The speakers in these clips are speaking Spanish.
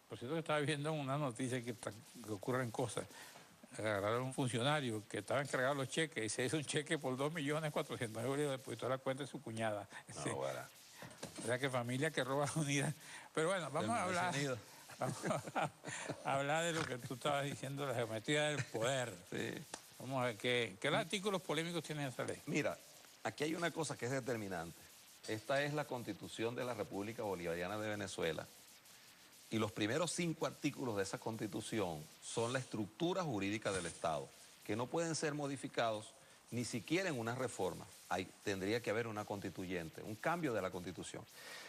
Por cierto que estaba viendo una noticia que ocurren cosas. Agarraron a un funcionario que estaba encargado de los cheques y se hizo un cheque por 2.400.000 euros y depositó a la cuenta de su cuñada. No, Sí. bueno. O sea que familia que roba unida. Pero bueno, vamos a hablar. Vamos a hablar de lo que tú estabas diciendo, la geometría del poder. Sí. Vamos a ver qué artículos polémicos tiene esa ley. Mira, aquí hay una cosa que es determinante. Esta es la Constitución de la República Bolivariana de Venezuela. Y los primeros 5 artículos de esa Constitución son la estructura jurídica del Estado, que no pueden ser modificados ni siquiera en una reforma. Tendría que haber una constituyente, un cambio de la Constitución.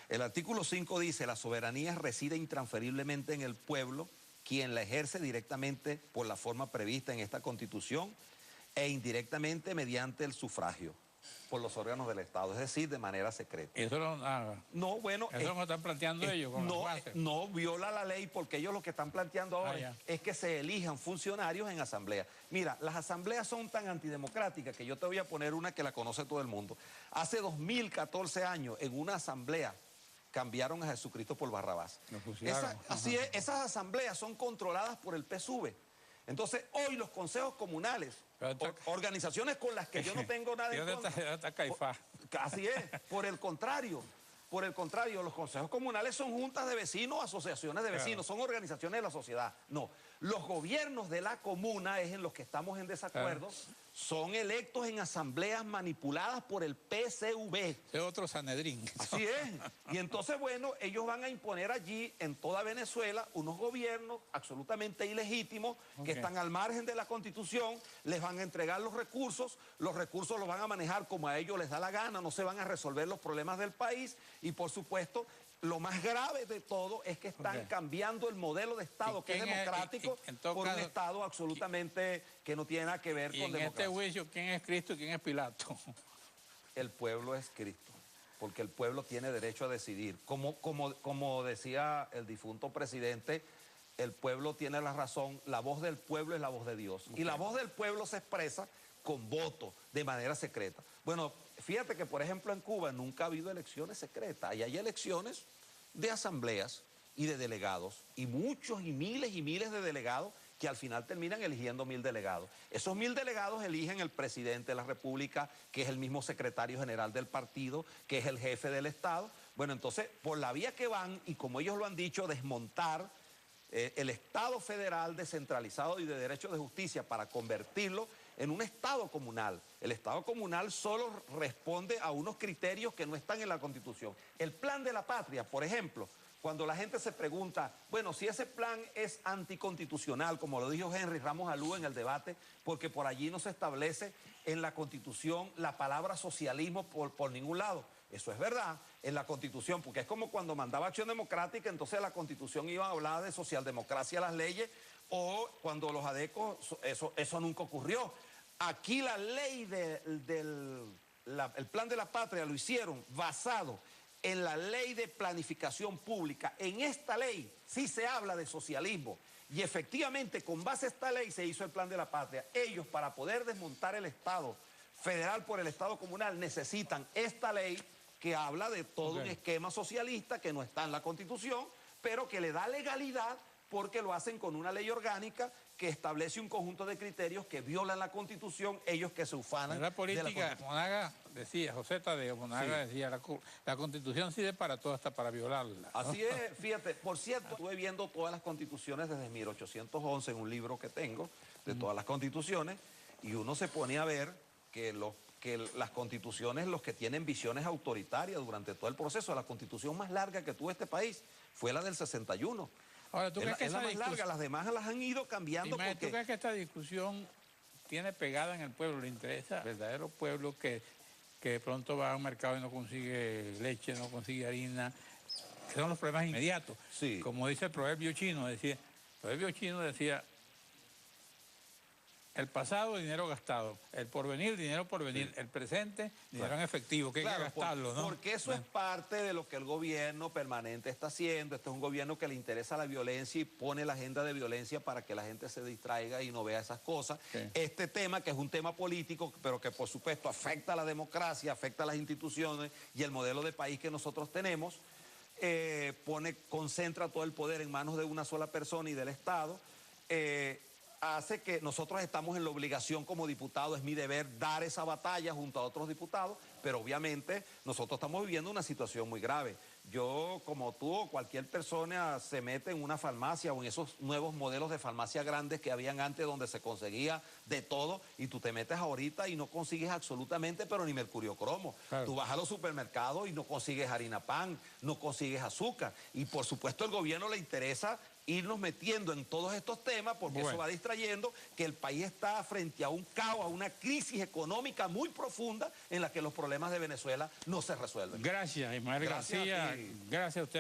El artículo 5 dice: la soberanía reside intransferiblemente en el pueblo, quien la ejerce directamente por la forma prevista en esta Constitución e indirectamente mediante el sufragio por los órganos del Estado, es decir, de manera secreta. Eso no, bueno, eso lo están planteando ellos con no, las bases. No viola la ley, porque ellos lo que están planteando ahora es que se elijan funcionarios en asamblea. Mira, las asambleas son tan antidemocráticas que yo te voy a poner una que la conoce todo el mundo. Hace 2014 años, en una asamblea, cambiaron a Jesucristo por Barrabás. Así es, esas asambleas son controladas por el PSUV. Entonces, hoy los consejos comunales, organizaciones con las que yo no tengo nada en contra. Caifás. Así es, por el contrario, los consejos comunales son juntas de vecinos, asociaciones de vecinos, son organizaciones de la sociedad. No, los gobiernos de la comuna, es en los que estamos en desacuerdo, son electos en asambleas manipuladas por el PSV. Es otro Sanedrín. Así es. Y entonces, bueno, ellos van a imponer allí, en toda Venezuela, unos gobiernos absolutamente ilegítimos que están al margen de la Constitución, les van a entregar los recursos los van a manejar como a ellos les da la gana, no se van a resolver los problemas del país y, por supuesto, lo más grave de todo es que están cambiando el modelo de Estado, que es democrático, por un Estado absolutamente que no tiene nada que ver con democracia. En este juicio, ¿quién es Cristo y quién es Pilato? El pueblo es Cristo, porque el pueblo tiene derecho a decidir. Como decía el difunto presidente, el pueblo tiene la razón, la voz del pueblo es la voz de Dios. Y la voz del pueblo se expresa con voto, de manera secreta. Bueno, fíjate que, por ejemplo, en Cuba nunca ha habido elecciones secretas. Y hay elecciones de asambleas y de delegados, y muchos y miles de delegados que al final terminan eligiendo 1000 delegados. Esos 1000 delegados eligen el presidente de la República, que es el mismo secretario general del partido, que es el jefe del Estado. Bueno, entonces, por la vía que van, y como ellos lo han dicho, desmontar el Estado federal descentralizado y de derecho de justicia para convertirlo en un Estado comunal. El Estado comunal solo responde a unos criterios que no están en la Constitución. El plan de la patria, por ejemplo, cuando la gente se pregunta, bueno, si ese plan es anticonstitucional, como lo dijo Henry Ramos Alú en el debate, porque por allí no se establece en la Constitución la palabra socialismo por ningún lado. Eso es verdad en la Constitución, porque es como cuando mandaba Acción Democrática, entonces la Constitución iba a hablar de socialdemocracia las leyes, o cuando los ADECOS, eso nunca ocurrió. Aquí la ley el plan de la patria lo hicieron basado en la ley de planificación pública. En esta ley sí se habla de socialismo y efectivamente con base a esta ley se hizo el plan de la patria. Ellos, para poder desmontar el Estado federal por el Estado comunal, necesitan esta ley que habla de todo un esquema socialista que no está en la Constitución, pero que le da legalidad porque lo hacen con una ley orgánica que establece un conjunto de criterios que violan la Constitución, ellos que se ufanan. En la política, Monaga decía, José Tadeo Monaga decía, la Constitución sirve para todo, hasta para violarla, ¿no? Así es, fíjate, por cierto, estuve viendo todas las constituciones desde 1811 en un libro que tengo, de todas las constituciones, y uno se pone a ver que las constituciones, los que tienen visiones autoritarias durante todo el proceso, la constitución más larga que tuvo este país fue la del 61. Ahora, ¿tú crees que es la más larga? Las demás las han ido cambiando. ¿Tú crees que esta discusión tiene pegada en el pueblo? ¿Le interesa al verdadero pueblo que de pronto va a un mercado y no consigue leche, no consigue harina? Esos son los problemas inmediatos. Sí. Como dice el proverbio chino, decía, el pasado, dinero gastado. El porvenir, dinero por venir. Sí. El presente, dinero en efectivo, que hay que gastarlo, ¿no? Porque eso es parte de lo que el gobierno permanente está haciendo. Este es un gobierno que le interesa la violencia y pone la agenda de violencia para que la gente se distraiga y no vea esas cosas. Sí. Este tema, que es un tema político, pero que por supuesto afecta a la democracia, afecta a las instituciones y el modelo de país que nosotros tenemos, concentra todo el poder en manos de una sola persona y del Estado, hace que nosotros estamos en la obligación como diputados, es mi deber dar esa batalla junto a otros diputados, pero obviamente nosotros estamos viviendo una situación muy grave. Yo, como tú o cualquier persona, se mete en una farmacia o en esos nuevos modelos de farmacia grandes que habían antes donde se conseguía de todo y tú te metes ahorita y no consigues absolutamente, pero ni mercurio cromo. Claro. Tú vas a los supermercados y no consigues harina pan, no consigues azúcar. Y por supuesto al gobierno le interesa irnos metiendo en todos estos temas porque eso va distrayendo que el país está frente a un caos, a una crisis económica muy profunda en la que los problemas de Venezuela no se resuelven. Gracias, Ismael Gracias a García. ti. Gracias a usted.